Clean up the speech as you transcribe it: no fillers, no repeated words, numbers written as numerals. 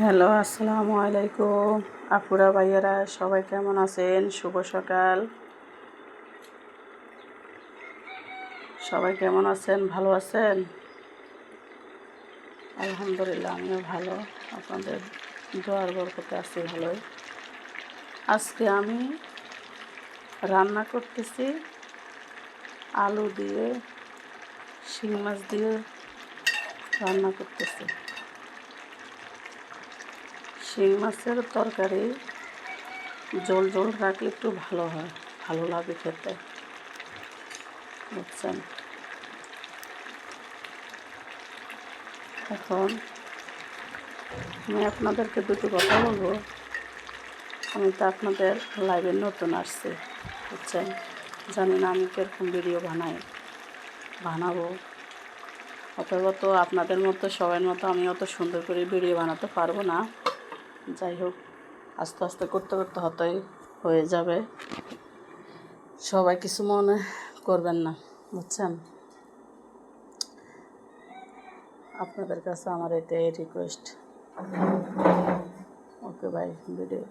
Hello, আসসালামু আলাইকুম। আপুরা ভাইয়ারা সবাই কেমন আছেন? শুভ সকাল। সবাই কেমন আছেন? ভালো আছেন? আলহামদুলিল্লাহ, আমিও ভালো। আপনাদের দোয়ার বরকতে আছি ভালোই। আজকে আমি রান্না করতেছি আলু দিয়ে, শিং মাছ দিয়ে রান্না করতেছি। শিং মাছের তরকারি ঝোল ঝোল রাখলে একটু ভালো হয়, ভালো লাগে খেতে, বুঝছেন? এখন আমি আপনাদেরকে দুটো কথা বলবো। আমি তো আপনাদের লাইভে নতুন আসছি, বুঝছেন? জানি না আমি কীরকম ভিডিও বানাবো। অথবা তো আপনাদের মতো সবার মতো আমি অত সুন্দর করে ভিডিও বানাতে পারবো না। যাই হোক, আস্তে আস্তে করতে করতে হয়তোই হয়ে যাবে। সবাই কিছু মনে করবেন না, বুঝছেন? আপনাদের কাছে আমার এটাই রিকোয়েস্ট। ওকে ভাই, ভিডিও